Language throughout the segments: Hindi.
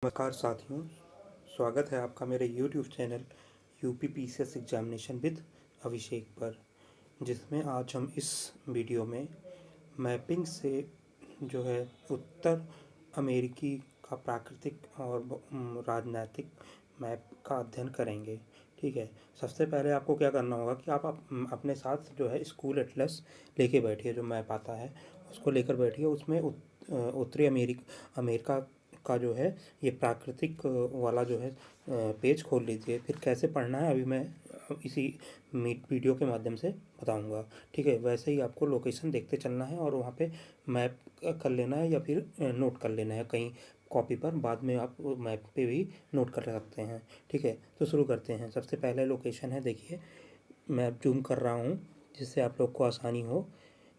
नमस्कार साथियों, स्वागत है आपका मेरे YouTube channel UP PCS examination with Abhishek पर, जिसमें आज हम इस वीडियो में मैपिंग से जो है उत्तर अमेरिकी का प्राकृतिक और राजनीतिक मैप का अध्ययन करेंगे। ठीक है, सबसे पहले आपको क्या करना होगा कि आप अपने साथ जो है स्कूल एटलस लेके बैठिए। जो मैप आता है उसको लेकर बैठिए। उसमें उत्तरी अमेरिका का जो है ये प्राकृतिक वाला जो है पेज खोल लीजिए। फिर कैसे पढ़ना है अभी मैं इसी वीडियो के माध्यम से बताऊंगा। ठीक है, वैसे ही आपको लोकेशन देखते चलना है और वहाँ पे मैप कर लेना है या फिर नोट कर लेना है कहीं कॉपी पर। बाद में आप मैप पे भी नोट कर सकते हैं। ठीक है, तो शुरू करते हैं। सबसे पहले लोकेशन है, देखिए मैं जूम कर रहा हूँ जिससे आप लोग को आसानी हो।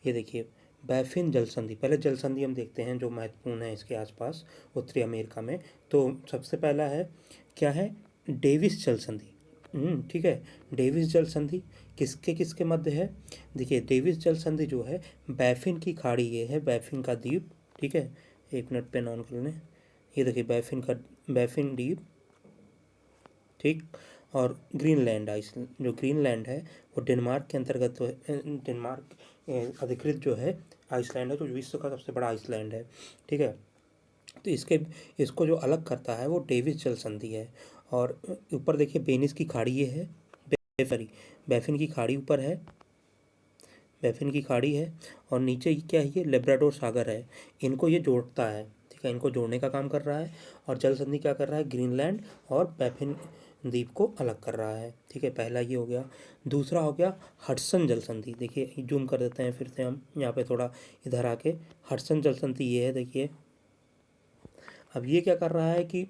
ये देखिए बैफिन जल संधि। पहले जल संधि हम देखते हैं जो महत्वपूर्ण है इसके आसपास उत्तरी अमेरिका में। तो सबसे पहला है क्या है, डेविस जल संधि। ठीक है, डेविस जल संधि किसके किसके मध्य है? देखिए डेविस जल संधि जो है बैफिन की खाड़ी, ये है बैफिन का द्वीप। ठीक है, एक मिनट पेन ऑन कर लें। ये देखिए बैफिन द्वीप, ठीक। और ग्रीनलैंड जो ग्रीनलैंड है वो डेनमार्क के अंतर्गत डेनमार्क अधिकृत जो है आइसलैंड है, जो विश्व का सबसे बड़ा आइसलैंड है। ठीक है, तो इसको जो अलग करता है वो डेविस जल संधि है। और ऊपर देखिए बेनिस की खाड़ी ये है, बैफिन की खाड़ी ऊपर है, बैफिन की खाड़ी है। और नीचे क्या है, ये लेब्राडोर सागर है। इनको ये जोड़ता है। ठीक है, इनको जोड़ने का काम कर रहा है। और जल संधि क्या कर रहा है, ग्रीनलैंड और बैफिन द्वीप को अलग कर रहा है। ठीक है, पहला ये हो गया। दूसरा हो गया हडसन जल संधि। देखिए जूम कर देते हैं फिर से हम यहाँ पे थोड़ा इधर आके। हडसन जल संधि ये है, देखिए अब ये क्या कर रहा है कि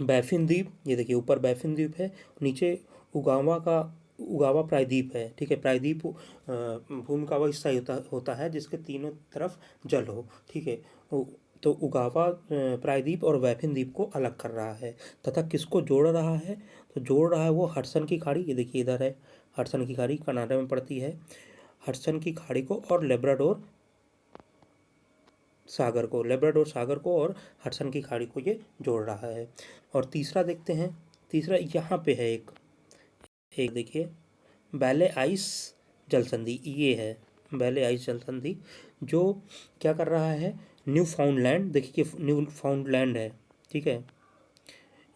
बैफिन द्वीप, ये देखिए ऊपर बैफिन द्वीप है, नीचे उगावा प्रायद्वीप है। ठीक है, प्रायद्वीप भूमि का वह हिस्सा होता है जिसके तीनों तरफ जल हो। ठीक है, तो उगावा प्रायद्वीप और बैफिन द्वीप को अलग कर रहा है तथा किसको जोड़ रहा है, तो जोड़ रहा है वो हडसन की खाड़ी। ये देखिए इधर है हडसन की खाड़ी, कनाडा में पड़ती है। हडसन की खाड़ी को और लेब्राडोर सागर को और हडसन की खाड़ी को ये जोड़ रहा है। और तीसरा देखते हैं, तीसरा यहाँ पे है एक देखिए बैले आइस जल संधि, ये है बैले आइस जल संधि, जो क्या कर रहा है, न्यू फाउंडलैंड, देखिए न्यू फाउंडलैंड है। ठीक है,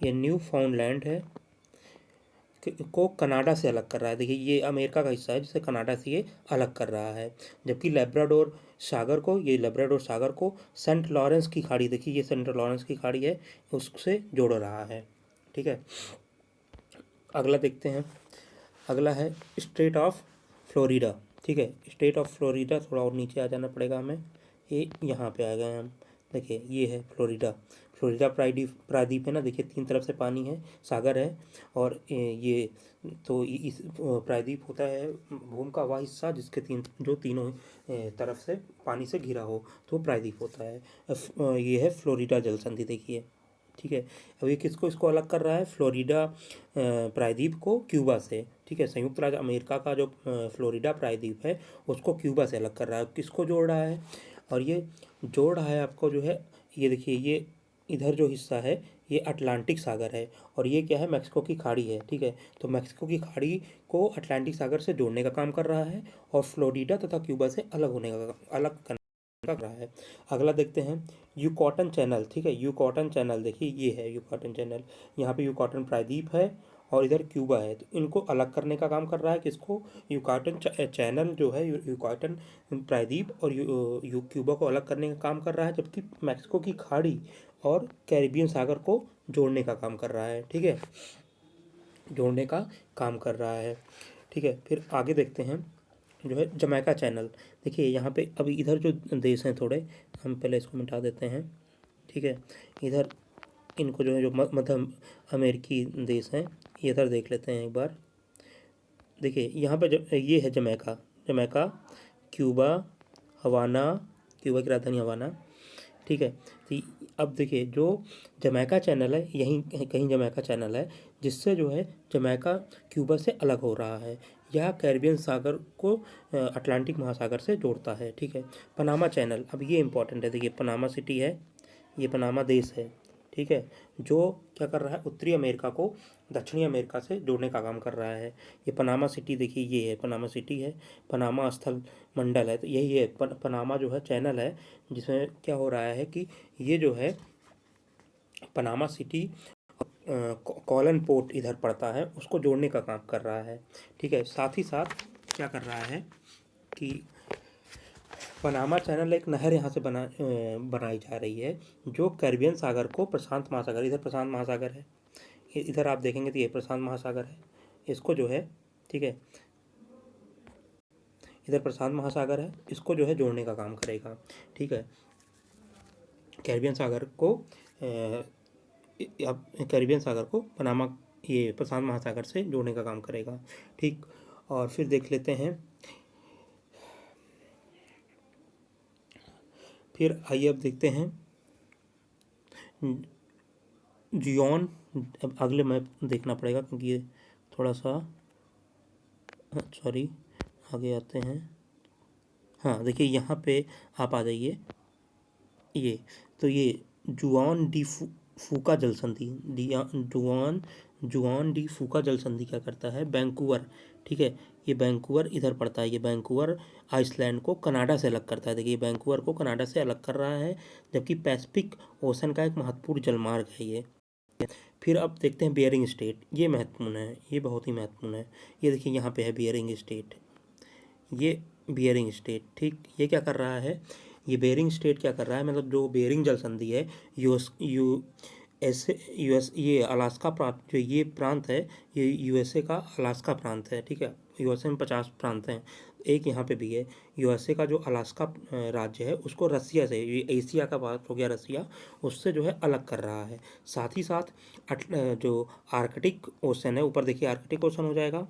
ये न्यू फाउंडलैंड है को कनाडा से अलग कर रहा है। देखिए ये अमेरिका का हिस्सा है जिसे कनाडा से ये अलग कर रहा है। जबकि लेब्राडोर सागर को सेंट लॉरेंस की खाड़ी, देखिए ये सेंट लॉरेंस की खाड़ी है, उससे जोड़ रहा है। ठीक है, अगला देखते हैं। अगला है स्टेट ऑफ फ्लोरिडा। ठीक है, स्टेट ऑफ फ्लोरिडा, थोड़ा और नीचे आ जाना पड़ेगा हमें, ये यहाँ पे आ गए हम। देखिए ये है फ्लोरिडा प्रायद्वीप है ना। देखिए तीन तरफ से पानी है, सागर है। और ये तो इस प्रायद्वीप होता है भूमि का वह हिस्सा जिसके तीनों तरफ से पानी से घिरा हो, तो प्रायद्वीप होता है। ये है फ्लोरिडा जल संधि, देखिए। ठीक है, अब ये किसको इसको अलग कर रहा है, फ्लोरिडा प्रायद्वीप को क्यूबा से। ठीक है, संयुक्त राज्य अमेरिका का जो फ्लोरिडा प्रायद्वीप है उसको क्यूबा से अलग कर रहा है। किसको जोड़ रहा है, और ये जोड़ रहा है आपको जो है, ये देखिए ये इधर जो हिस्सा है ये अटलांटिक सागर है, और ये क्या है, मैक्सिको की खाड़ी है। ठीक है, तो मैक्सिको की खाड़ी को अटलांटिक सागर से जोड़ने का काम कर रहा है और फ्लोरिडा तथा क्यूबा से अलग करने का रहा है। अगला देखते हैं यूकॉटन चैनल। ठीक है, यूकॉटन चैनल, देखिए ये है यूकॉटन चैनल। यहाँ पे यूकॉटन प्रायद्वीप है और इधर क्यूबा है, तो इनको अलग करने का काम कर रहा है। किसको, यूकाटन चैनल जो है यूकाटन प्रायद्वीप और क्यूबा को अलग करने का काम कर रहा है। जबकि मैक्सिको की खाड़ी और कैरिबियन सागर को जोड़ने का काम कर रहा है। ठीक है, जोड़ने का काम कर रहा है। ठीक है, फिर आगे देखते हैं जो है जमैका चैनल। देखिए यहाँ पे अभी इधर जो देश हैं थोड़े, हम पहले इसको मिटा देते हैं। ठीक है, इधर इनको जो है जो मध्य अमेरिकी देश हैं ये इधर देख लेते हैं एक बार। देखिए यहाँ पे ये है जमैका, क्यूबा, हवाना, क्यूबा की राजधानी हवाना। ठीक है, तो अब देखिए जो जमैका चैनल है, यहीं कहीं जमैका चैनल है जिससे जो है जमैका क्यूबा से अलग हो रहा है। यह कैरिबियन सागर को अटलांटिक महासागर से जोड़ता है। ठीक है, पनामा चैनल, अब ये इंपॉर्टेंट है। देखिए पनामा सिटी है, ये पनामा देश है, ठीक है, जो क्या कर रहा है, उत्तरी अमेरिका को दक्षिणी अमेरिका से जोड़ने का काम कर रहा है। ये पनामा सिटी देखिए, ये है पनामा सिटी है, पनामा स्थल मंडल है, तो यही है पनामा जो है चैनल है, जिसमें क्या हो रहा है कि ये जो है पनामा सिटी कॉलन पोर्ट इधर पड़ता है, उसको जोड़ने का काम कर रहा है, ठीक है। साथ ही साथ क्या कर रहा है कि पनामा चैनल एक नहर यहाँ से बनाई जा रही है, जो कैरिबियन सागर को प्रशांत महासागर, इधर प्रशांत महासागर है, इधर आप देखेंगे तो ये प्रशांत महासागर है, इसको जो है, ठीक है, इधर प्रशांत महासागर है, इसको जो है जोड़ने का काम करेगा, ठीक है। कैरिबियन सागर को अब कैरिबियन सागर को पनामा ये प्रशांत महासागर से जोड़ने का काम करेगा, ठीक। और फिर देख लेते हैं, फिर आइए अब देखते हैं जियोन। अब अगले मैप देखना पड़ेगा क्योंकि ये थोड़ा सा, सॉरी, आगे आते हैं। हाँ देखिए, यहाँ पे आप आ जाइए, ये तो ये जुआन डी फूका जल संधि, जुआन डी फूका जल संधि क्या करता है, वैंकूवर, ठीक है, ये वैंकूवर इधर पड़ता है, ये वैंकूवर आइसलैंड को कनाडा से अलग करता है। देखिए वैंकूवर को कनाडा से अलग कर रहा है, जबकि पैसिफिक ओशन का एक महत्वपूर्ण जलमार्ग है ये। फिर अब देखते हैं बियरिंग स्टेट, ये महत्वपूर्ण है, ये बहुत ही महत्वपूर्ण है। ये देखिए यहाँ पे है बियरिंग स्टेट, ये बियरिंग स्टेट, ठीक। ये क्या कर रहा है, ये बेरिंग स्टेट क्या कर रहा है, मतलब जो बेरिंग जल संधि है, यूएस ये अलास्का प्रांत, जो ये प्रांत है, ये यूएसए का अलास्का प्रांत है, ठीक है। यूएसए में 50 प्रांत हैं, एक यहाँ पे भी है। यूएसए का जो अलास्का राज्य है, उसको रसिया से, ये एशिया का पार्ट हो गया रसिया, उससे जो है अलग कर रहा है। साथ ही साथ जो आर्कटिक ओशन है, ऊपर देखिए आर्कटिक ओशन हो जाएगा,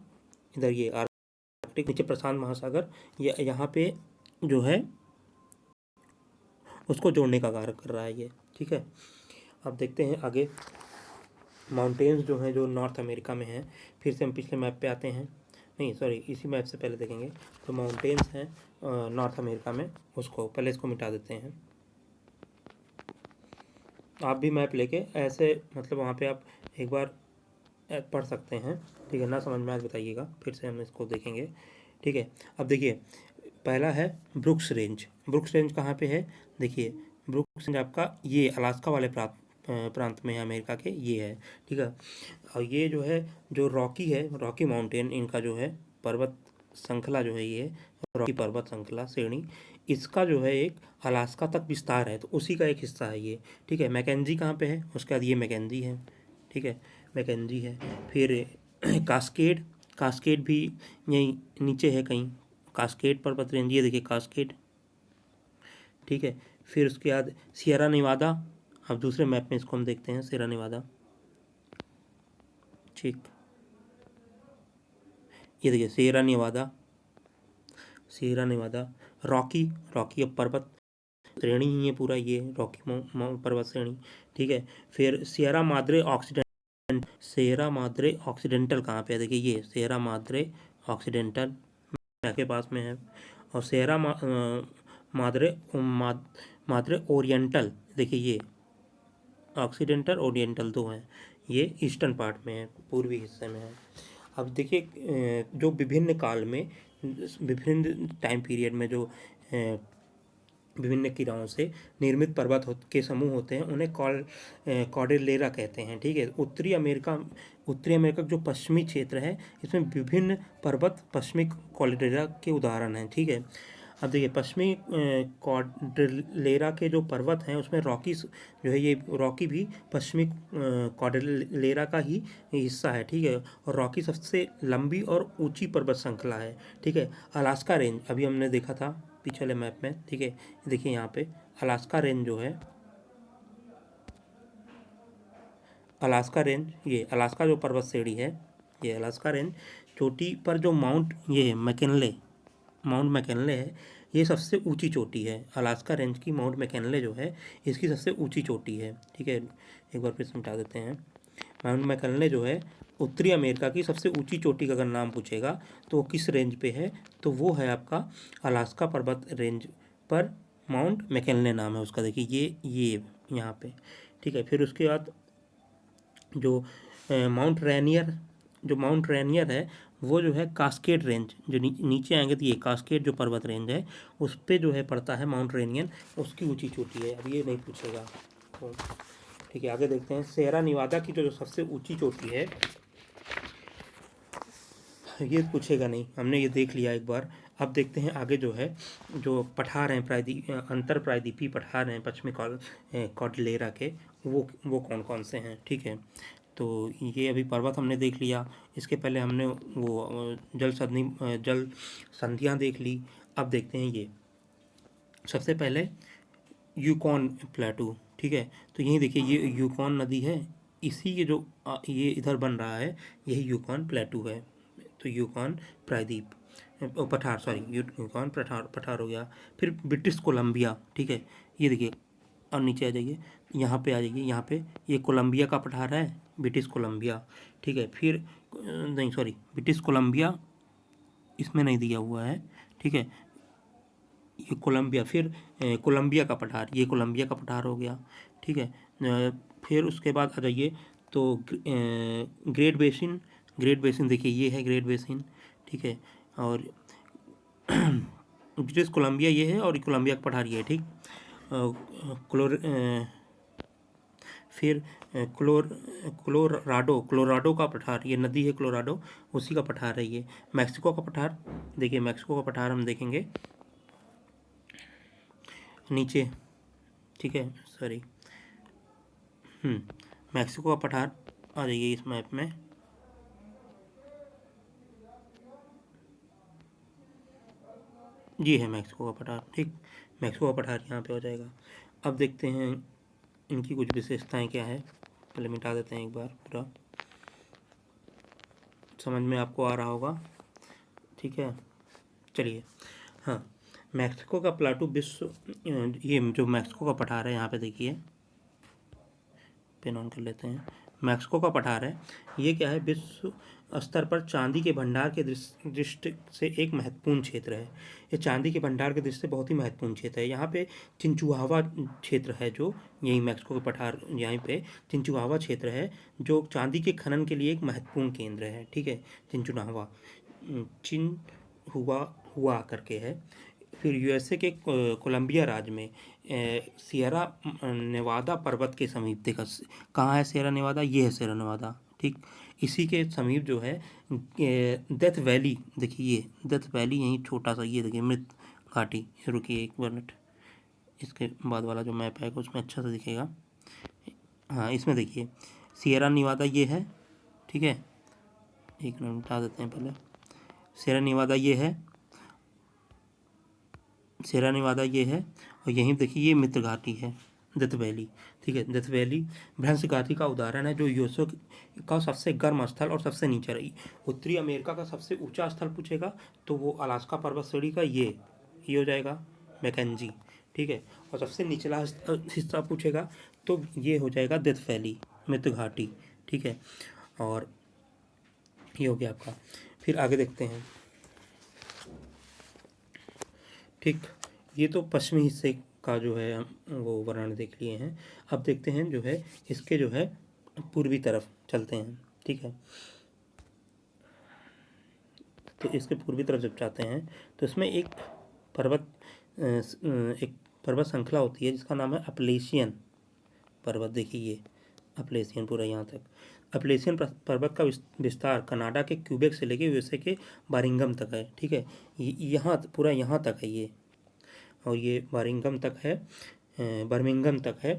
इधर ये आर्कटिक, नीचे प्रशांत महासागर, ये यहाँ पे जो है उसको जोड़ने का कार्य कर रहा है ये, ठीक है। अब देखते हैं आगे माउंटेन्स जो हैं, जो नॉर्थ अमेरिका में हैं। फिर से हम पिछले मैप पे आते हैं, नहीं सॉरी, इसी मैप से पहले देखेंगे। तो माउंटेन्स हैं नॉर्थ अमेरिका में, उसको पहले इसको मिटा देते हैं। आप भी मैप लेके ऐसे, मतलब वहाँ पे आप एक बार पढ़ सकते हैं, ठीक है। ना समझ में आए बताइएगा, फिर से हम इसको देखेंगे, ठीक है। अब देखिए, पहला है ब्रुक्स रेंज। ब्रुक्स रेंज कहाँ पे है, देखिए ब्रुक्स रेंज आपका ये अलास्का वाले प्रांत में है अमेरिका के, ये है, ठीक है। और ये जो है, जो रॉकी है, रॉकी माउंटेन, इनका जो है पर्वत श्रृंखला जो है, ये रॉकी पर्वत श्रृंखला श्रेणी, इसका जो है एक अलास्का तक विस्तार है, तो उसी का एक हिस्सा है ये, ठीक है। मैकेंजी कहाँ पे है, उसके बाद ये मैकेंजी है, ठीक है, मैकेंजी है। फिर कास्केड, कास्केड भी यहीं नीचे है कहीं, कास्केड पर्वत रेंज, ये देखिए कास्केड, ठीक है। फिर उसके बाद सियरा नेवादा, अब दूसरे मैप में इसको हम देखते हैं, सियरा नेवादा, ठीक, ये देखिए Sierra Nevada, Sierra Nevada. Rocky, Rocky अब पर्वत श्रेणी ही है पूरा, ये रॉकी पर्वत श्रेणी, ठीक है। फिर Sierra Madre oxidant, Sierra Madre occidental कहाँ पे है, देखिए ये सियरा माद्रे ऑक्सीडेंटल के पास में है। और सियरा माद्रे माद्रे ओरिएंटल, देखिए ये ऑक्सीडेंटल ओरिएंटल दो हैं, ये ईस्टर्न पार्ट में है, पूर्वी हिस्से में है। अब देखिए जो विभिन्न काल में, विभिन्न टाइम पीरियड में जो विभिन्न किराओं से निर्मित पर्वत के समूह होते हैं, उन्हें कॉर्डेलेरा कहते हैं, ठीक है। उत्तरी अमेरिका का जो पश्चिमी क्षेत्र है, इसमें विभिन्न पर्वत पश्चिमी कॉर्डेलेरा के उदाहरण हैं, ठीक है। अब देखिए पश्चिमी कॉर्डेलेरा के जो पर्वत हैं, उसमें रॉकी जो है, ये रॉकी भी पश्चिमी कॉर्डेलेरा का ही हिस्सा है, ठीक है। और रॉकी सबसे लंबी और ऊंची पर्वत श्रृंखला है, ठीक है। अलास्का रेंज अभी हमने देखा था पिछले मैप में, ठीक है। देखिए यहाँ पे अलास्का रेंज जो है, अलास्का रेंज, ये अलास्का जो पर्वत श्रेणी है, ये अलास्का रेंज चोटी पर जो माउंट मैकिनले है, ये सबसे ऊंची चोटी है। अलास्का रेंज की माउंट मैकिनले जो है, इसकी सबसे ऊंची चोटी है, ठीक है। एक बार फिर समझा देते हैं, माउंट मैकिनले जो है उत्तरी अमेरिका की सबसे ऊंची चोटी का अगर नाम पूछेगा तो वो किस रेंज पे है, तो वो है आपका अलास्का पर्वत रेंज पर माउंट मैकिनले नाम है उसका, देखिए ये यहाँ पे, ठीक है। फिर उसके बाद जो माउंट रेनियर है वो जो है कास्केड रेंज, जो नीचे आएंगे तो ये कास्केड जो पर्वत रेंज है उस पर जो है पड़ता है माउंट रेनियर, उसकी ऊंची चोटी है। अब ये नहीं पूछेगा तो ठीक है। आगे देखते हैं सेरा निवादा की जो सबसे ऊंची चोटी है, ये पूछेगा नहीं, हमने ये देख लिया एक बार। अब देखते हैं आगे जो है, जो पठार हैं अंतर प्रायद्वीपीय पठार हैं पश्चिमी कॉर्डिलेरा के, वो कौन कौन से हैं, ठीक है। तो ये अभी पर्वत हमने देख लिया, इसके पहले हमने वो जल संधियाँ देख ली। अब देखते हैं ये सबसे पहले यूकॉन प्लेटू, ठीक है। तो यही देखिए ये यूकॉन नदी है, इसी के जो ये इधर बन रहा है यही यूकॉन प्लेटू है। तो यूकॉन प्रायद्वीप पठार, सॉरी यूकॉन पठार हो गया। फिर ब्रिटिश कोलंबिया, ठीक है, ये देखिए। और नीचे आ जाइए, यहाँ पे आ जाइए, यहाँ पे ये कोलंबिया का पठार है, ब्रिटिश कोलंबिया, ठीक है। फिर नहीं सॉरी, ब्रिटिश कोलंबिया इसमें नहीं दिया हुआ है, ठीक है, ये कोलंबिया। फिर कोलंबिया का पठार, ये कोलंबिया का पठार हो गया, ठीक है। फिर उसके बाद आ जाइए तो ग्रेट बेसिन देखिए ये है ग्रेट बेसिन, ठीक है। और ब्रिटिश कोलंबिया ये है और कोलंबिया का पठार ये है, ठीक। फिर क्लोराडो का पठार, ये नदी है क्लोराडो, उसी का पठार है ये। मैक्सिको का पठार देखिए, मैक्सिको का पठार हम देखेंगे नीचे, ठीक है, सॉरी मैक्सिको का पठार आ जाइए इस मैप में, ये है मैक्सिको का पठार, ठीक। मैक्सिको का पठार यहाँ पे हो जाएगा। अब देखते हैं इनकी कुछ विशेषताएं क्या है, पहले मिटा देते हैं एक बार, पूरा समझ में आपको आ रहा होगा, ठीक है। चलिए, हाँ, मैक्सिको का प्लाटू विश्व, ये जो मैक्सिको का पठार है यहाँ पे देखिए, पेन ऑन कर लेते हैं। मैक्सिको का पठार है, ये क्या है, विश्व स्तर पर चांदी के भंडार के दृष्टि से एक महत्वपूर्ण क्षेत्र है। ये चांदी के भंडार के दृष्टि से बहुत ही महत्वपूर्ण क्षेत्र है। यहाँ पे चिंचुहावा क्षेत्र है, जो यही मैक्सिको के पठार, यहाँ पे चिंचुहावा क्षेत्र है जो चांदी के खनन के लिए एक महत्वपूर्ण केंद्र है, ठीक है। चिंचुहावा हुआ करके है। फिर यूएसए के कोलंबिया राज्य में सियरा नेवादा पर्वत के समीप, देखा कहाँ है सियरा नेवादा, ये है सियरा नेवादा, ठीक। इसी के समीप जो है डेथ वैली, देखिए ये डेथ वैली, यहीं छोटा सा ये देखिए मृत घाटी। रुकिए एक मिनट, इसके बाद वाला जो मैप है उसमें अच्छा सा दिखेगा। हाँ, इसमें देखिए सियरा नेवादा ये है, ठीक है। एक मिनट बता देते हैं पहले, सियरा नेवादा ये है, सियरा नेवादा ये है, और यहीं देखिए ये मित्र घाटी है, डेथ वैली, ठीक है। डेथ वैली भ्रंश घाटी का उदाहरण है, जो यूएसए का सबसे गर्म स्थल और सबसे नीचे रही। उत्तरी अमेरिका का सबसे ऊंचा स्थल पूछेगा तो वो अलास्का पर्वत श्रेणी का ये हो जाएगा, मैकेंजी, ठीक है। और सबसे निचला हिस्सा पूछेगा तो ये हो जाएगा डेथ वैली, मित्र घाटी, ठीक है। और ये हो गया आपका। फिर आगे देखते हैं, ठीक। ये तो पश्चिमी हिस्से का जो है हम वो वर्णन देख लिए हैं। अब देखते हैं जो है इसके जो है पूर्वी तरफ चलते हैं, ठीक है। तो इसके पूर्वी तरफ जब जाते हैं तो इसमें एक पर्वत श्रृंखला होती है जिसका नाम है अपलेशियन पर्वत, देखिए ये अपलेशियन पूरा यहाँ तक। अपलेशियन पर्वत का विस्तार कनाडा के क्यूबेक से लेके यूएसए के बारिंगम तक है, ठीक है। यहाँ पूरा यहाँ तक है ये, और ये बर्मिंघम तक है,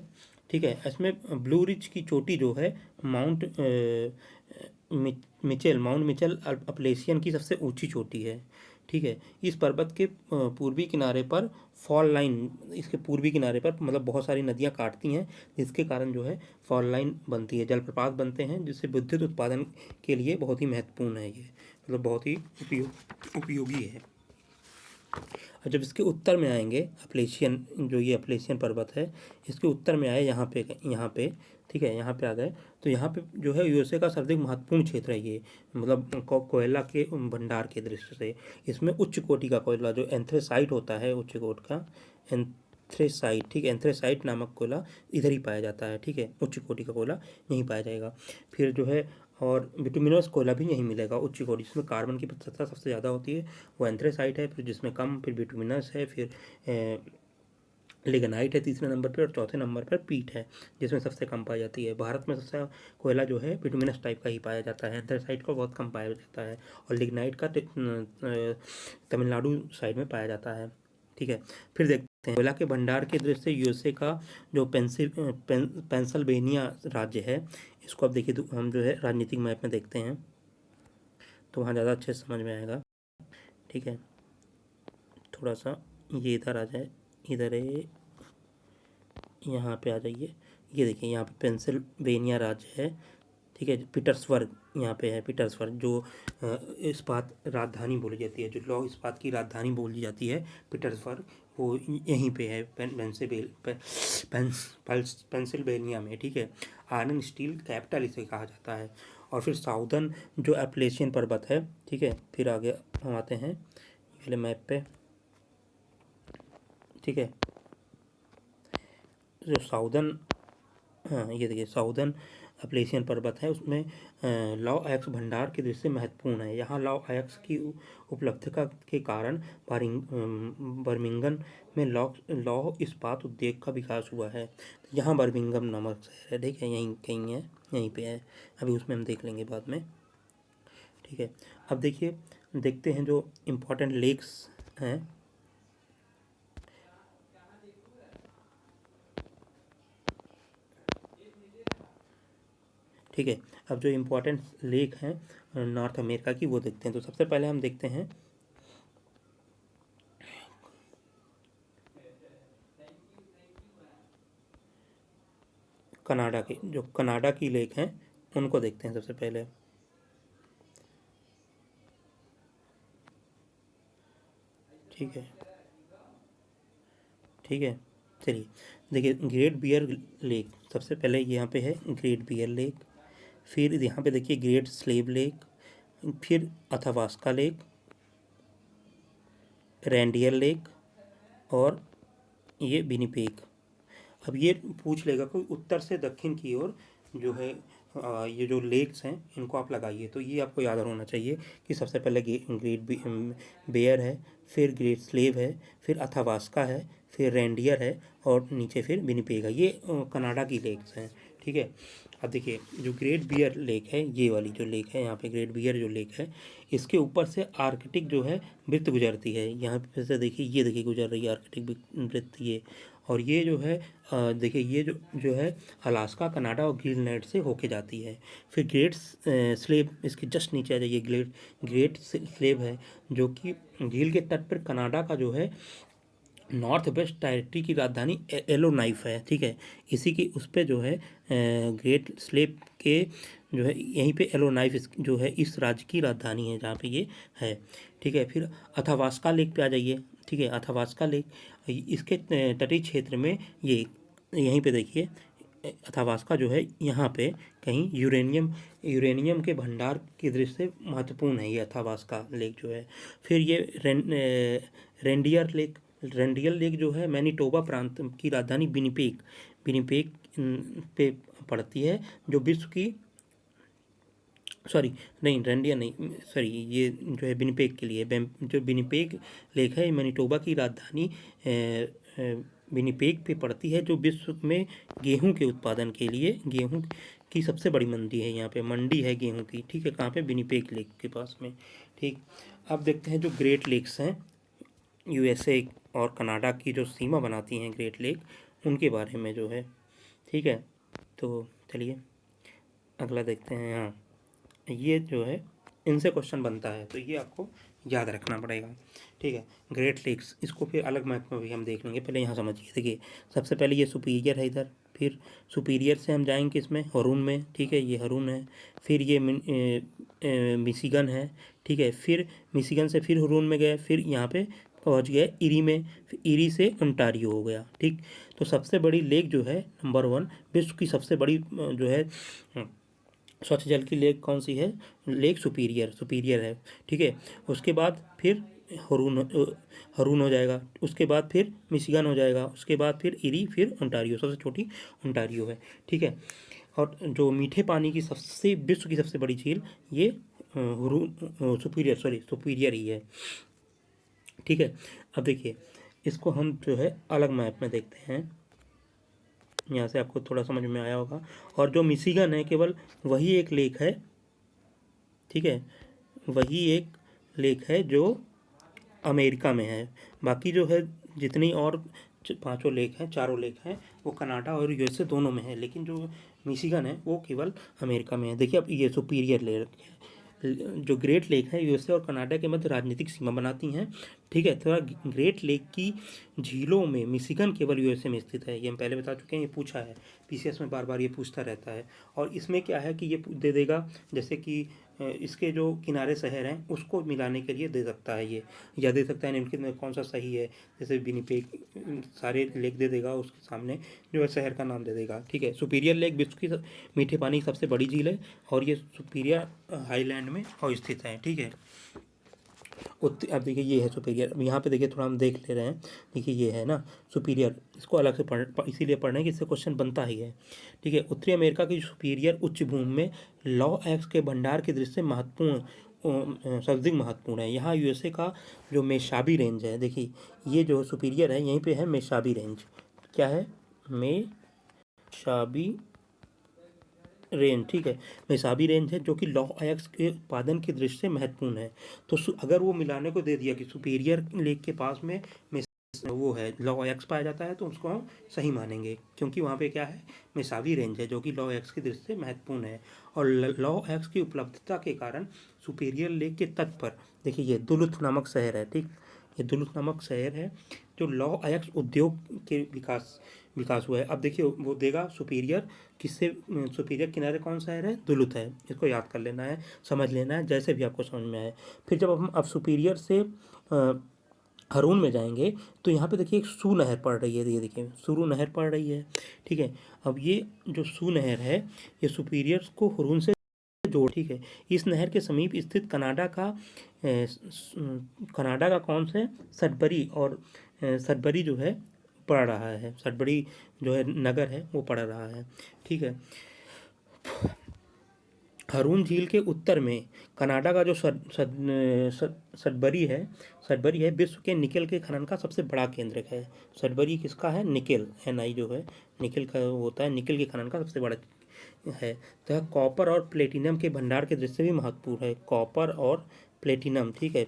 ठीक है। इसमें ब्लू रिज की चोटी जो है माउंट मिचेल अपलेशियन की सबसे ऊंची चोटी है, ठीक है। इस पर्वत के पूर्वी किनारे पर फॉल लाइन, इसके पूर्वी किनारे पर मतलब बहुत सारी नदियां काटती हैं, जिसके कारण जो है फॉल लाइन बनती है, जलप्रपात बनते हैं, जिससे विद्युत उत्पादन के लिए बहुत ही महत्वपूर्ण है ये, मतलब बहुत ही उपयोगी है। और जब इसके उत्तर में आएंगे अपलेशियन, जो ये अपलेशियन पर्वत है, इसके उत्तर में आए यहाँ पे, ठीक है, यहाँ पे आ गए तो यहाँ पे जो है यूएसए का सर्वाधिक महत्वपूर्ण क्षेत्र है ये, मतलब कोयला के भंडार के दृष्टि से। इसमें उच्च कोटि का कोयला जो एंथ्रेसाइट होता है, उच्च कोटि का एंथ्रेसाइट, ठीक है, एंथ्रेसाइट नामक कोयला इधर ही पाया जाता है, ठीक है, उच्च कोटि का कोयला यहीं पाया जाएगा। फिर जो है और बिटुमिनस कोयला भी यहीं मिलेगा उच्च कोटि, जिसमें कार्बन की प्रतिशतता सबसे ज़्यादा होती है वो एंथ्रेसाइट है, फिर जिसमें कम, फिर बिटुमिनस है, फिर लिग्नाइट है तीसरे नंबर पर, और चौथे नंबर पर पीट है जिसमें सबसे कम पाई जाती है। भारत में सबसे कोयला जो है बिटुमिनस टाइप का ही पाया जाता है, एंथ्रेसाइट का बहुत कम पाया जाता है, और लिग्नाइट का तमिलनाडु साइड में पाया जाता है, ठीक है। फिर देखते हैं कोयला के भंडार के दृष्टि से यूएसए का जो पेंसिल्वेनिया राज्य है, इसको अब देखिए हम जो है राजनीतिक मैप में देखते हैं तो वहाँ ज़्यादा अच्छे से समझ में आएगा, ठीक है। थोड़ा सा ये इधर आ जाए, इधर है, यहाँ पे आ जाइए, ये देखिए यहाँ पे पेंसिल्वेनिया राज्य है, ठीक है। पीटर्सबर्ग यहाँ पे है, पीटर्सबर्ग जो इस्पात राजधानी बोली जाती है, जो लौह इस्पात की राजधानी बोली जाती है पीटर्सबर्ग, वो यहीं पे है पेंसिल्वेनिया में, ठीक है। आयरन स्टील कैपिटल इसे कहा जाता है। और फिर साउदर्न जो एप्लेशियन पर्वत है, ठीक है। फिर आगे हम आते हैं पहले मैप पे, ठीक है। जो साउदर्न, हाँ ये देखिए साउदर्न एप्लेशियन पर्वत है, उसमें लौह अयस्क भंडार की दृष्टि से महत्वपूर्ण है। यहाँ लौह अयस्क की उपलब्धता के कारण बर्मिंगम में लौह इस्पात उद्योग का विकास हुआ है। तो यहाँ बर्मिंगम नामक शहर है, ठीक है, यहीं कहीं है, यहीं पे है, अभी उसमें हम देख लेंगे बाद में, ठीक है। अब देखिए देखते हैं जो इम्पोर्टेंट लेक्स हैं, ठीक है। अब जो इम्पोर्टेंट लेक हैं नॉर्थ अमेरिका की वो देखते हैं। तो सबसे पहले हम देखते हैं कनाडा की, जो कनाडा की लेक हैं उनको देखते हैं सबसे पहले, ठीक है, ठीक है। चलिए देखिए ग्रेट बियर लेक सबसे पहले यहाँ पे है, ग्रेट बियर लेक। फिर यहाँ पे देखिए ग्रेट स्लेव लेक, फिर अथावास्का लेक, रेंडियर लेक, और ये विनिपेग। अब ये पूछ लेगा कोई उत्तर से दक्षिण की ओर जो है ये जो लेक्स हैं इनको आप लगाइए, तो ये आपको याद होना चाहिए कि सबसे पहले ग्रेट बेयर है, फिर ग्रेट स्लेव है, फिर अथावास्का है, फिर रेंडियर है, और नीचे फिर विनिपेग है। ये कनाडा की लेक्स हैं, ठीक है। अब देखिए जो ग्रेट बियर लेक है, ये वाली जो लेक है यहाँ पे ग्रेट बियर जो लेक है, इसके ऊपर से आर्कटिक जो है वृत्त गुजरती है। यहाँ पे फिर से देखिए, ये देखिए गुजर रही है आर्कटिक वृत्त ये, और ये जो है देखिए ये जो है अलास्का, कनाडा और ग्रीनलैंड से होके जाती है। फिर ग्रेट स्लेव इसके जस्ट नीचे आ जाइए, ग्रेट स्लेव है जो कि झील के तट पर कनाडा का जो है नॉर्थ वेस्ट टेरिटरी की राजधानी येलोनाइफ है, ठीक है। इसी की उस पर जो है ग्रेट स्लेव के जो है यहीं पे येलोनाइफ जो है इस राज्य की राजधानी है जहाँ पे ये है, ठीक है। फिर अथावास्का लेक पे आ जाइए, ठीक है। अथावास्का लेक इसके तटीय क्षेत्र में ये यहीं पे देखिए अथावास्का जो है यहाँ पे कहीं यूरेनियम के भंडार की दृष्टि से महत्वपूर्ण है ये अथावास्का लेक जो है। फिर ये रेंडियर लेक जो है मैनीटोबा प्रांत की राजधानी विनिपेग पे पड़ती है, जो विश्व की, सॉरी नहीं रेंडियर नहीं, सॉरी ये जो है विनिपेग के लिए, जो विनिपेग लेक है मैनीटोबा की राजधानी विनिपेग पे पड़ती है, जो विश्व में गेहूं के उत्पादन के लिए गेहूं की सबसे बड़ी मंडी है, यहाँ पे मंडी है गेहूं की, ठीक है। कहाँ पे? विनिपेग लेक के पास में, ठीक। अब देखते हैं जो ग्रेट लेक्स हैं यूएसए और कनाडा की जो सीमा बनाती हैं ग्रेट लेक, उनके बारे में जो है, ठीक है। तो चलिए अगला देखते हैं। हाँ ये जो है इनसे क्वेश्चन बनता है, तो ये आपको याद रखना पड़ेगा, ठीक है। ग्रेट लेक्स इसको फिर अलग मैप में भी हम देख लेंगे, पहले यहाँ समझिए। देखिए सबसे पहले ये सुपीरियर है इधर, फिर सुपीरियर से हम जाएंगे इसमें हरून में, ठीक है, ये हरून है। फिर ये मिशिगन है, ठीक है। फिर मिशिगन से फिर हरून में गए, फिर यहाँ पे पहुँच गए इरी में, फिर इरी से ओंटारियो हो गया, ठीक। तो सबसे बड़ी लेक जो है नंबर 1 विश्व की सबसे बड़ी जो है स्वच्छ जल की लेक कौन सी है? लेक सुपीरियर है, ठीक है। उसके बाद फिर रून हो जाएगा, उसके बाद फिर मिशिगन हो जाएगा, उसके बाद फिर इरी, फिर ओंटारियो, सबसे छोटी ओंटारियो है। ठीक है, और जो मीठे पानी की विश्व की सबसे बड़ी झील ये सुपीरियर ही है। ठीक है, अब देखिए इसको हम जो है अलग मैप में देखते हैं, यहाँ से आपको थोड़ा समझ में आया होगा। और जो मिशिगन है केवल वही एक लेक है, ठीक है, वही एक लेक है जो अमेरिका में है। बाकी जो है जितनी और पांचों लेक हैं, चारों लेक हैं, वो कनाडा और यूएसए दोनों में है, लेकिन जो मिशिगन है वो केवल अमेरिका में है। देखिए अब ये सुपीरियर लेक है, जो ग्रेट लेक है यूएसए और कनाडा के मध्य राजनीतिक सीमा बनाती हैं। ठीक है, तो ग्रेट लेक की झीलों में मिशिगन केवल यूएसए में स्थित है, ये हम पहले बता चुके हैं, ये पूछा है पीसीएस में, बार बार ये पूछता रहता है। और इसमें क्या है कि ये दे देगा, जैसे कि इसके जो किनारे शहर हैं उसको मिलाने के लिए दे सकता है ये, या दे सकता है निम्नलिखित में कौन सा सही है, जैसे विनिपेग, सारे लेक दे देगा, उसके सामने जो है शहर का नाम दे देगा। ठीक है, सुपीरियर लेक विश्व की मीठे पानी की सबसे बड़ी झील है और ये सुपीरियर हाईलैंड में स्थित है। ठीक है, अब देखिए ये है सुपीरियर। अब यहाँ पे देखिए थोड़ा हम देख ले रहे हैं, देखिए ये है ना सुपीरियर, इसको अलग से इसीलिए पढ़ रहे हैं कि इससे क्वेश्चन बनता ही है। ठीक है, उत्तरी अमेरिका की सुपीरियर उच्च भूमि में लॉ एक्स के भंडार की दृष्टि से महत्वपूर्ण, सर्वाधिक महत्वपूर्ण है। यहाँ यूएसए का जो मेशाबी रेंज है, देखिए ये जो सुपीरियर है यहीं पे है मेशाबी रेंज। क्या है? मेशाबी रेंज। ठीक है, मेसाबी रेंज है जो कि लॉ एक्स के उत्पादन की दृष्टि से महत्वपूर्ण है। तो अगर वो मिलाने को दे दिया कि सुपीरियर लेक के पास में वो है लॉ एक्स पाया जाता है, तो उसको हम सही मानेंगे, क्योंकि वहाँ पे क्या है, मेसाबी रेंज है जो कि लॉ एक्स की दृष्टि से महत्वपूर्ण है। और लॉ एक्स की उपलब्धता के कारण सुपीरियर लेक के तट पर देखिए ये दुलुथ नामक शहर है। ठीक, ये दुलुथ नामक शहर है जो लॉ एक्स उद्योग के विकास हुआ है। अब देखिए वो देगा सुपीरियर, किससे सुपीरियर किनारे कौन सा शहर है? दुलुथ है, इसको याद कर लेना है, समझ लेना है, जैसे भी आपको समझ में आए। फिर जब हम अब सुपीरियर से हरून में जाएंगे तो यहाँ पे देखिए एक सू नहर पड़ रही है, ये देखिए सुरू नहर पड़ रही है। ठीक है, अब ये जो सू नहर है ये सुपीरियर को हरून से जोड़, ठीक है, इस नहर के समीप स्थित कनाडा का कौन सा सडबरी, और सडबरी जो है पड़ रहा है, सडबरी जो है नगर है वो पड़ रहा है। ठीक है, हरून झील के उत्तर में कनाडा का जो सडबरी है विश्व के निकेल के खनन का सबसे बड़ा केंद्र है। सडबरी किसका है? निकेल, NI जो है निकेल का होता है, निकेल के खनन का सबसे बड़ा है। तो यह कॉपर और प्लेटिनम के भंडार के दृष्टि से भी महत्वपूर्ण है, कॉपर और प्लेटिनम। ठीक है,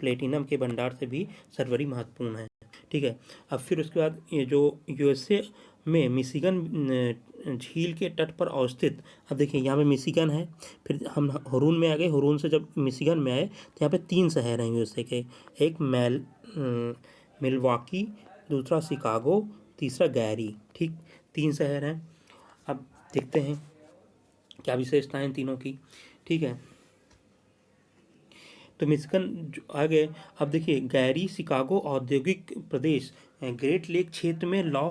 प्लेटिनम के भंडार से भी सडबरी महत्वपूर्ण है। ठीक है, अब फिर उसके बाद ये जो यूएसए में मिशिगन झील के तट पर अवस्थित, अब देखिए यहाँ पे मिशिगन है, फिर हम हरून में आ गए, हरून से जब मिशिगन में आए तो यहाँ पे 3 शहर हैं यूएसए के, एक मिलवाकी, दूसरा शिकागो, तीसरा गैरी। ठीक, 3 शहर हैं। अब देखते हैं क्या विशेषताएं इन तीनों की। ठीक है, तो मिशिगन आगे, अब देखिए गैरी शिकागो औद्योगिक प्रदेश ग्रेट लेक क्षेत्र में लॉ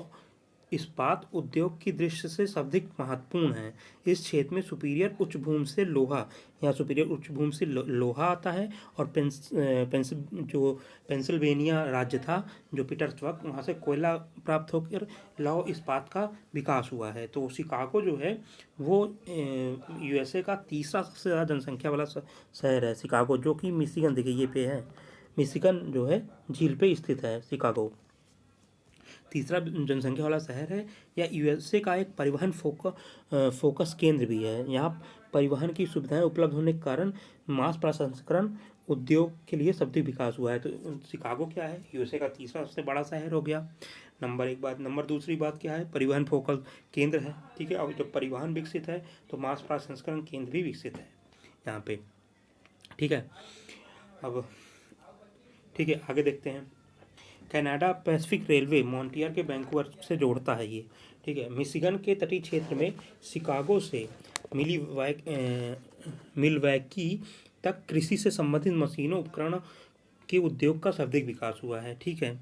इस्पात उद्योग की दृष्टि से सर्वाधिक महत्वपूर्ण है। इस क्षेत्र में सुपीरियर उच्च भूमि से लोहा, यहाँ सुपीरियर उच्च भूमि से लोहा आता है, और जो पेंसिल्वेनिया राज्य था जो पीटर्सबर्ग, वहाँ से कोयला प्राप्त होकर लौह इस्पात का विकास हुआ है। तो शिकागो जो है वो यूएसए का तीसरा सबसे ज़्यादा जनसंख्या वाला शहर है शिकागो, जो कि मिशिगन, देखिए ये पे है, मिशिगन जो है झील पे स्थित है शिकागो, तीसरा जनसंख्या वाला शहर है। या यूएसए का एक परिवहन फोकस केंद्र भी है। यहाँ परिवहन की सुविधाएं उपलब्ध होने के कारण मांस प्रसंस्करण उद्योग के लिए सर्वाधिक विकास हुआ है। तो शिकागो क्या है? यूएसए का तीसरा सबसे बड़ा शहर हो गया, नंबर 1 बात। नंबर दूसरी बात क्या है? परिवहन फोकस केंद्र है। ठीक है, और जब परिवहन विकसित है तो मांस प्रसंस्करण केंद्र भी विकसित है यहाँ पे। ठीक है, अब ठीक है आगे देखते हैं। कनाडा पैसिफिक रेलवे मॉन्ट्रियल के वैंकूवर से जोड़ता है ये। ठीक है, मिशिगन के तटीय क्षेत्र में शिकागो से मिलवैकी तक कृषि से संबंधित मशीनों उपकरण के उद्योग का सर्वाधिक विकास हुआ है। ठीक है,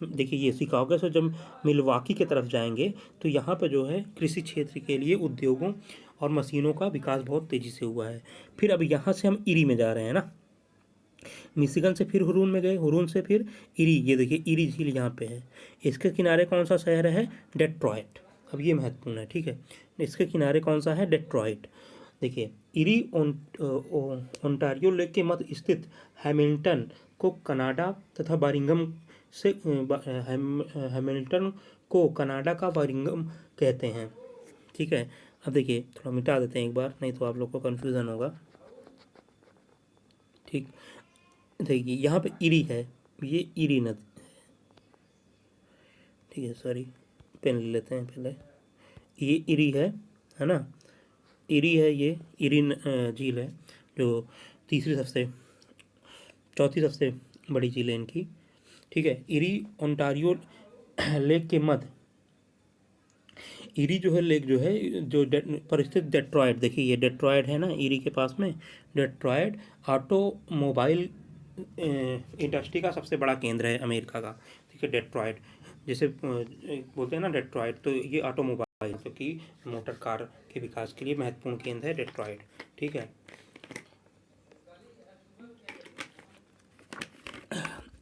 देखिए ये शिकागो से जब मिलवाकी की तरफ जाएंगे तो यहाँ पर जो है कृषि क्षेत्र के लिए उद्योगों और मशीनों का विकास बहुत तेज़ी से हुआ है। फिर अब यहाँ से हम इरी में जा रहे हैं ना, मिशिगन से फिर हुरून में गए, हुरून से फिर इरी, ये देखिए इरी झील यहाँ पे है। इसके किनारे कौन सा शहर है? डेट्रॉइट। अब ये महत्वपूर्ण है, ठीक है। इसके किनारे कौन सा है? डेट्रॉइट। देखिए इरी ओंटारियो लेक के मध्य स्थित हैमिल्टन को कनाडा तथा बर्मिंघम से हैमिल्टन को कनाडा का बर्मिंघम कहते हैं, ठीक है। अब देखिए थोड़ा मिटा देते हैं एक बार, नहीं तो आप लोग को कन्फ्यूज़न होगा, ठीक। देखिए यहाँ पे इरी है, ये इरी नदी, ठीक है, सॉरी पेन ले लेते हैं पहले। ये इरी है ना, इरी है, ये इरी झील है जो तीसरी सबसे चौथी सबसे बड़ी झील है इनकी, ठीक है। इरी ओंटारियो लेक के मध्य, इरी जो है लेक जो है जो पर स्थित डेट्रॉइट, देखिए ये डेट्रॉइट है ना इरी के पास में, डेट्रॉइट ऑटोमोबाइल इंडस्ट्री का सबसे बड़ा केंद्र है अमेरिका का, ठीक है। डेट्रॉइट जैसे बोलते हैं ना डेट्रॉइट, तो ये ऑटोमोबाइल क्योंकि मोटर कार के विकास के लिए महत्वपूर्ण केंद्र है डेट्रॉइट, ठीक है।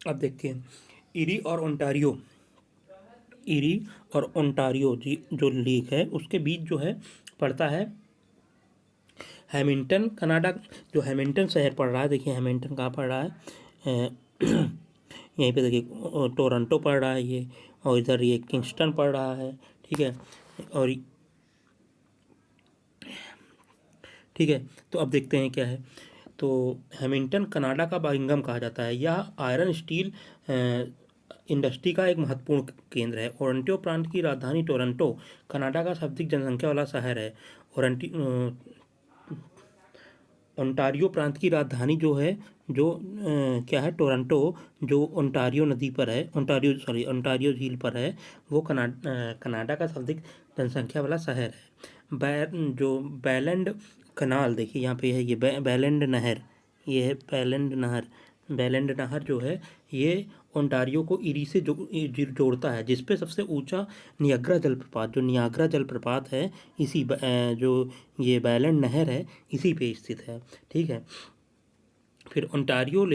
अब देखते हैं इरी और ओंटारियो, इरी और ओंटारियो जी जो लेक है उसके बीच जो है पड़ता है हैमिल्टन, कनाडा। जो हैमिल्टन शहर पड़ रहा है, देखिए हैमिल्टन कहाँ पड़ रहा है, यहीं पे देखिए टोरंटो पड़ रहा है ये, और इधर ये किंगस्टन पड़ रहा है, ठीक है। और ठीक है, तो अब देखते हैं क्या है। तो हैमिल्टन कनाडा का बर्मिंघम कहा जाता है। यह आयरन स्टील इंडस्ट्री का एक महत्वपूर्ण केंद्र है। ओरंटो प्रांत की राजधानी टोरंटो कनाडा का सर्वाधिक जनसंख्या वाला शहर है। ओंटारियो प्रांत की राजधानी जो है जो क्या है, टोरंटो, जो ओंटारियो नदी पर है, ओंटारियो झील पर है, वो कनाडा का सर्वाधिक जनसंख्या वाला शहर है। जो बैलेंड कनाल, देखिए यहाँ पे है ये बैलेंड नहर, ये है बैलेंड नहर जो है ये ओंटारियो को इरी से जोड़ता है, जिसपे सबसे ऊंचा नियाग्रा जलप्रपात, जो नियाग्रा जलप्रपात है इसी जो ये बैलेंड नहर है इसी पे स्थित है, ठीक है। फिर ओंटारियो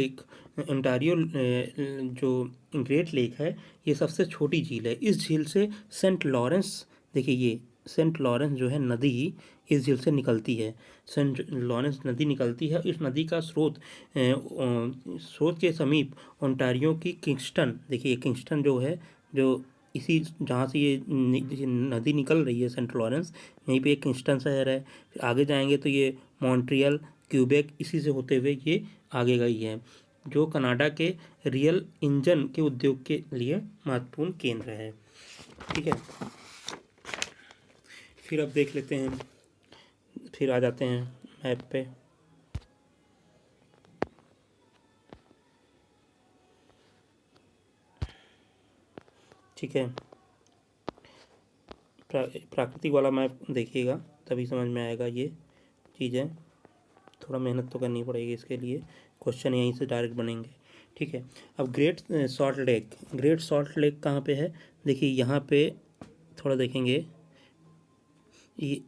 जो ग्रेट लेक है ये सबसे छोटी झील है। इस झील से सेंट लॉरेंस, देखिए ये सेंट लॉरेंस जो है नदी इस झील से निकलती है, सेंट लॉरेंस नदी निकलती है। इस नदी का स्रोत के समीप ओंटारियो की किंगस्टन, देखिए किंगस्टन जो है जो इसी जहाँ से ये नदी निकल रही है सेंट लॉरेंस, यहीं पे एक किंगस्टन शहर है। फिर आगे जाएंगे तो ये मॉन्ट्रियल, क्यूबेक, इसी से होते हुए ये आगे गई है, जो कनाडा के रियल इंजन के उद्योग के लिए महत्वपूर्ण केंद्र है, ठीक है। फिर अब देख लेते हैं, फिर आ जाते हैं मैप पे। ठीक है, प्राकृतिक वाला मैप देखिएगा तभी समझ में आएगा ये चीज़ें, थोड़ा मेहनत तो करनी पड़ेगी इसके लिए, क्वेश्चन यहीं से डायरेक्ट बनेंगे, ठीक है। अब ग्रेट सॉल्ट लेक कहाँ पे है? देखिए यहाँ पे थोड़ा देखेंगे, ये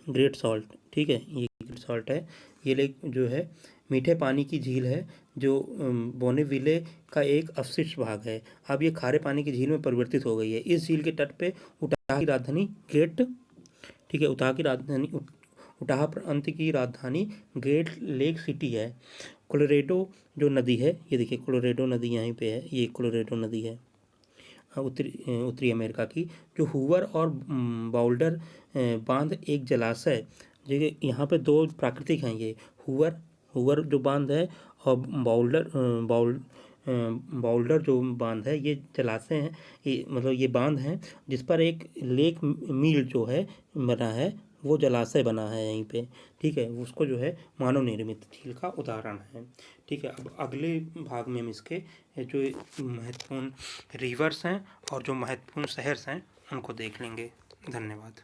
ग्रेट सॉल्ट, ठीक है, ये ग्रेट सॉल्ट है। ये लेक जो है मीठे पानी की झील है जो बोनेविले का एक अवशिष्ट भाग है। अब ये खारे पानी की झील में परिवर्तित हो गई है। इस झील के तट पे उटाह की राजधानी ठीक है, उटाह प्रांत की राजधानी ग्रेट लेक सिटी है। कोलोरेडो जो नदी है, ये देखिए कोलोरेडो नदी यहीं पे है, ये कोलोरेडो नदी है उत्तरी अमेरिका की। जो हूवर और बाउल्डर बांध एक जलाशय, जो यहाँ पे दो प्राकृतिक हैं, ये हूवर जो बांध है और बाउल्डर जो बांध है, ये जलाशय हैं, ये मतलब ये बांध हैं जिस पर एक लेक मील जो है बना है, वो जलाशय बना है यहीं पे, ठीक है। उसको जो है मानव निर्मित झील का उदाहरण है, ठीक है। अब अगले भाग में हम इसके जो महत्वपूर्ण रिवर्स हैं और जो महत्वपूर्ण शहर हैं उनको देख लेंगे। धन्यवाद।